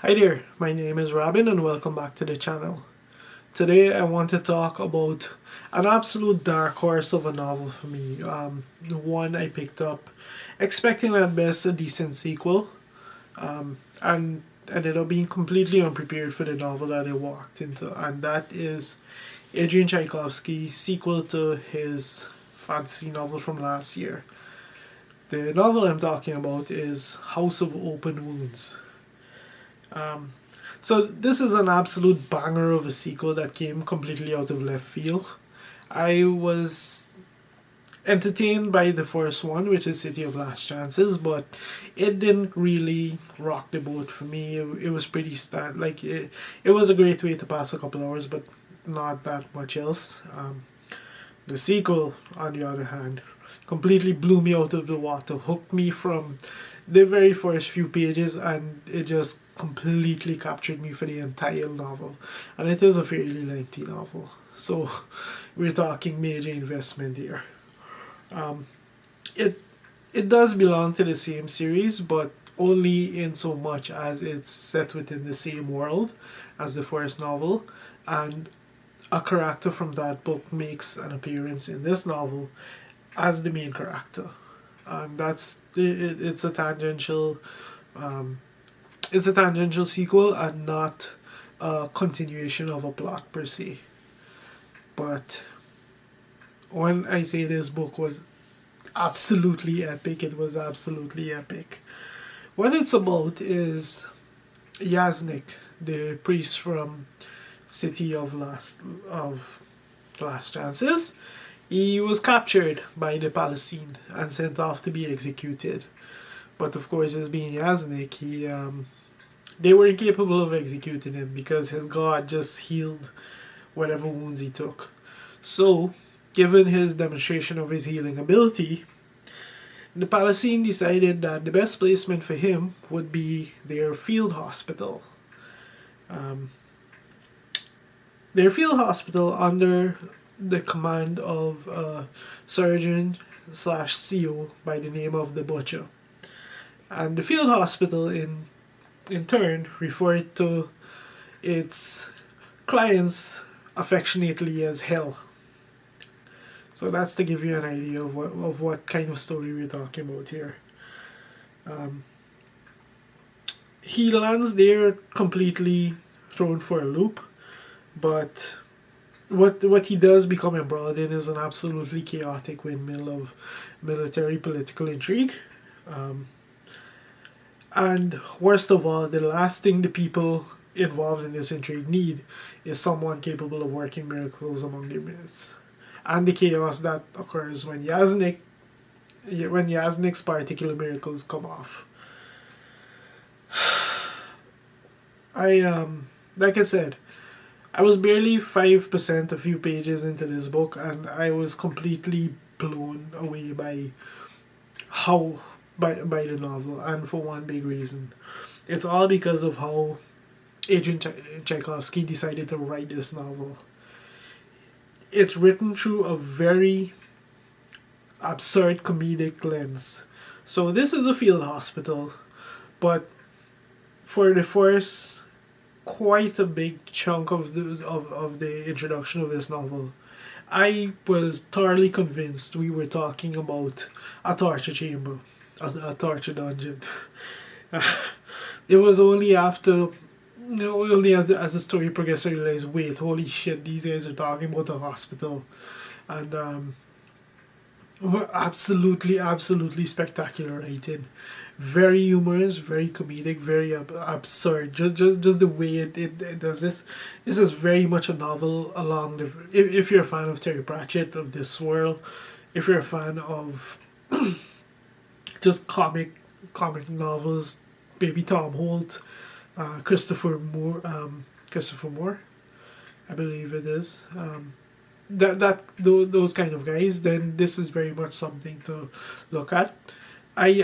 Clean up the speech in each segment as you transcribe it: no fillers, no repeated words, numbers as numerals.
Hi there, my name is Robin and welcome back to the channel. Today I want to talk about an absolute dark horse of a novel for me. The one I picked up expecting at best a decent sequel, and ended up being completely unprepared for the novel that I walked into, and that is Adrian Tchaikovsky's sequel to his fantasy novel from last year. The novel I'm talking about is House of Open Wounds. So this is an absolute banger of a sequel that came completely out of left field. I was entertained by the first one, which is City of Last Chances, but it didn't really rock the boat for me. It was pretty it was a great way to pass a couple hours, but not that much else. The sequel, on the other hand, completely blew me out of the water, hooked me from the very first few pages, and it just completely captured me for the entire novel. And it is a fairly lengthy novel, so we're talking major investment here. It it does belong to the same series, but only in so much as it's set within the same world as the first novel, and a character from that book makes an appearance in this novel as the main character, and it's a tangential it's a tangential sequel and not a continuation of a plot per se. But when I say this book was absolutely epic, it was absolutely epic. What it's about is Yasnik, the priest from City of Last Chances. He was captured by the Palestine and sent off to be executed. But of course, as being Yasnik, they were incapable of executing him because his god just healed whatever wounds he took. So, given his demonstration of his healing ability, the Palestine decided that the best placement for him would be their field hospital. Um, their field hospital under the command of a surgeon slash CO by the name of the Butcher. And the field hospital in turn referred to its clients affectionately as Hell. So that's to give you an idea of what kind of story we're talking about here. Um, he lands there completely thrown for a loop, but what he does become embroiled in is an absolutely chaotic windmill of military political intrigue. Um, and worst of all, the last thing the people involved in this intrigue need is someone capable of working miracles among their midst. And the chaos that occurs when Yasnik's particular miracles come off. Like I said, I was barely 5% a few pages into this book, and I was completely blown away by how by the novel, and for one big reason. It's all because of how Adrian Tchaikovsky decided to write this novel. It's written through a very absurd comedic lens. So this is a field hospital, but for the first quite a big chunk of the introduction of this novel, I was thoroughly convinced we were talking about a torture chamber, a torture dungeon. It was only after, only as the story progressed, I realized, wait, holy shit, these guys are talking about a hospital, and absolutely spectacular writing. Very humorous, very comedic, very absurd. Just the way it does this. This is very much a novel along the. If you're a fan of Terry Pratchett, of this swirl, if you're a fan of just comic novels, maybe Tom Holt, Christopher Moore, I believe it is. Those kind of guys, then this is very much something to look at. I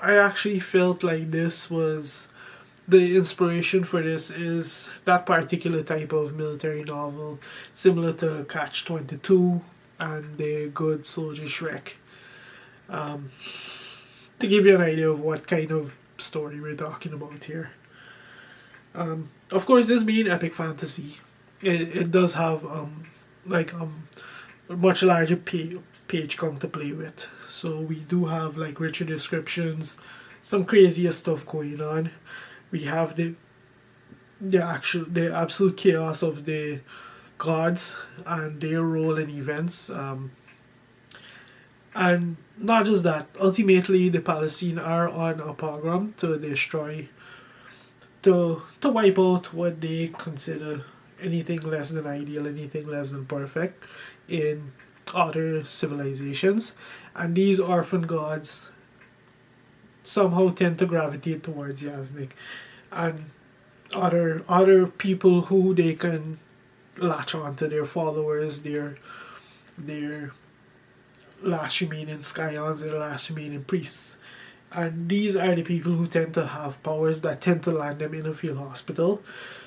actually felt like this was the inspiration for this is that particular type of military novel, similar to Catch 22 and The Good Soldier Shrek. To give you an idea of what kind of story we're talking about here. Of course, this being epic fantasy, it does have like a much larger page count to play with. So we do have like richer descriptions, some crazier stuff going on. We have the absolute chaos of the gods and their role in events. And not just that, ultimately the Palestine are on a pogrom to destroy, to wipe out what they consider anything less than ideal, anything less than perfect in other civilizations. And these orphan gods somehow tend to gravitate towards Yaznik and other people who they can latch on to, their followers, their last remaining scions, their last remaining priests. And these are the people who tend to have powers that tend to land them in a field hospital.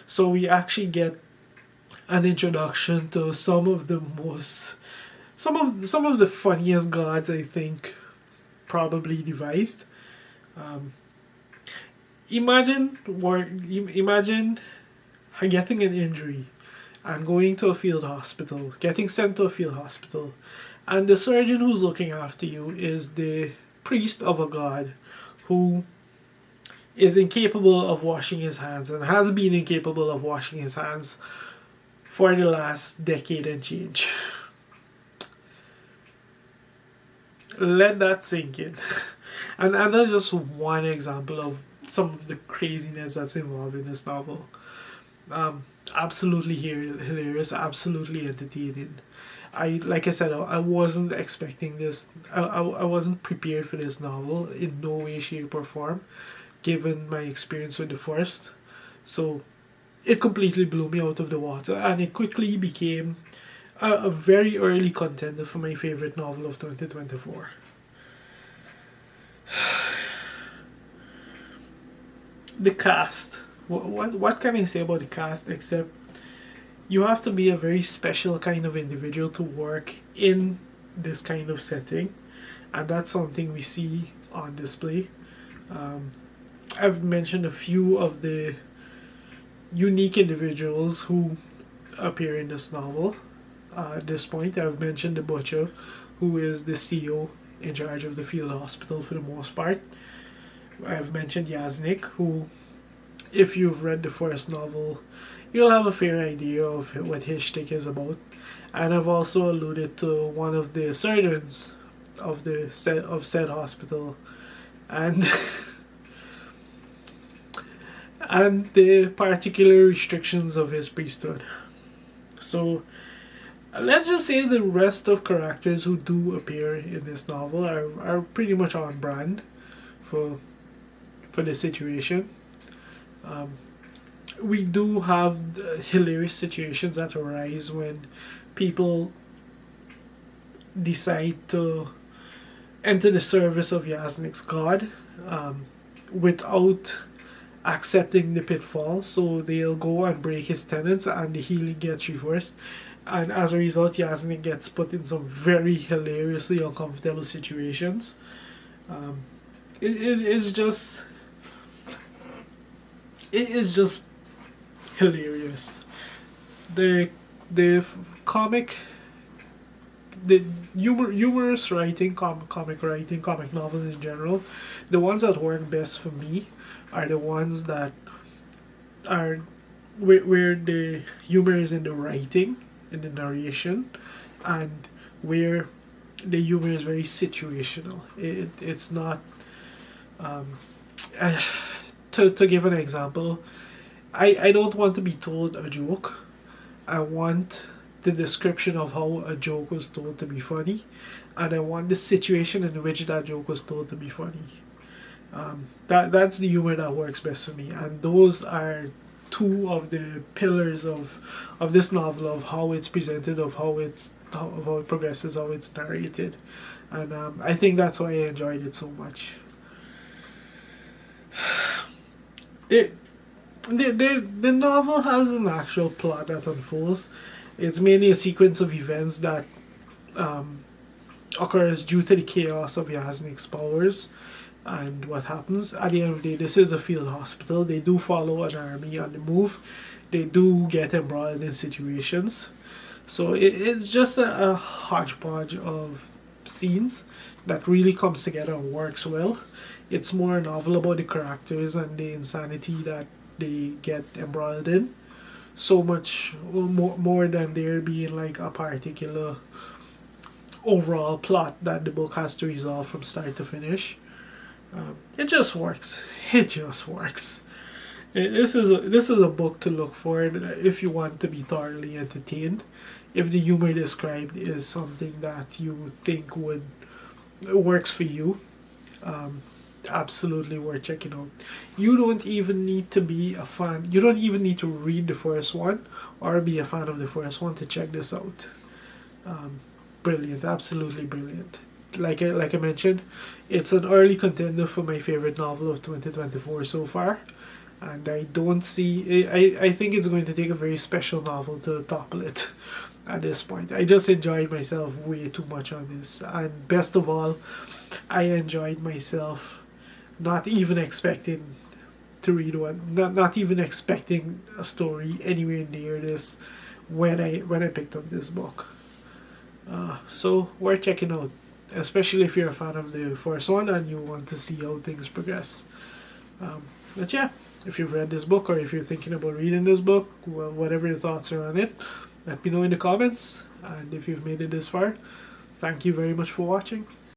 So we actually get an introduction to some of the funniest gods I think probably devised. Imagine getting an injury and going to a field hospital, getting sent to a field hospital, and the surgeon who's looking after you is the priest of a god who is incapable of washing his hands and has been incapable of washing his hands for the last decade and change. Let that sink in. And that's just one example of some of the craziness that's involved in this novel. Absolutely hilarious, absolutely entertaining. Like I said, I wasn't expecting this. I wasn't prepared for this novel in no way, shape, or form, given my experience with the first. So it completely blew me out of the water, and it quickly became a very early contender for my favorite novel of 2024. The cast. What can I say about the cast except you have to be a very special kind of individual to work in this kind of setting, and that's something we see on display. I've mentioned a few of the unique individuals who appear in this novel. At this point, I've mentioned the butcher, who is the CEO in charge of the field hospital for the most part. I've mentioned Yaznik, who, if you've read the first novel, you'll have a fair idea of what his shtick is about. And I've also alluded to one of the surgeons of said hospital, and and the particular restrictions of his priesthood. So let's just say the rest of characters who do appear in this novel are pretty much on brand for the situation. We do have hilarious situations that arise when people decide to enter the service of Yaznik's god without accepting the pitfall. So they'll go and break his tenets and the healing gets reversed. And as a result, Yaznik gets put in some very hilariously uncomfortable situations. It is just hilarious. The comic, the humorous writing, comic writing, comic novels in general, the ones that work best for me are the ones that are where the humor is in the writing, in the narration, and where the humor is very situational. It's not to give an example, I don't want to be told a joke. I want the description of how a joke was told to be funny, and I want the situation in which that joke was told to be funny. That's the humor that works best for me, and those are two of the pillars of this novel, of how it's presented, of how it progresses, how it's narrated, and I think that's why I enjoyed it so much. The novel has an actual plot that unfolds. It's mainly a sequence of events that occurs due to the chaos of Yaznik's powers. And what happens at the end of the day, this is a field hospital. They do follow an army on the move. They do get embroiled in situations. So it's just a hodgepodge of scenes that really comes together and works well. It's more a novel about the characters and the insanity that they get embroiled in. So much more than there being like a particular overall plot that the book has to resolve from start to finish. It just works. It just works. This is a book to look for if you want to be thoroughly entertained. If the humor described is something that you think would works for you, absolutely worth checking out. You don't even need to be a fan. You don't even need to read the first one or be a fan of the first one to check this out. Brilliant, absolutely brilliant. Like I mentioned, it's an early contender for my favorite novel of 2024 so far, and I don't see. I think it's going to take a very special novel to topple it. At this point, I just enjoyed myself way too much on this, and best of all, I enjoyed myself not even expecting to read one, not even expecting a story anywhere near this when I picked up this book. So worth checking out, especially if you're a fan of the first one and you want to see how things progress. But yeah, if you've read this book or if you're thinking about reading this book, well, whatever your thoughts are on it, let me know in the comments. And if you've made it this far, thank you very much for watching.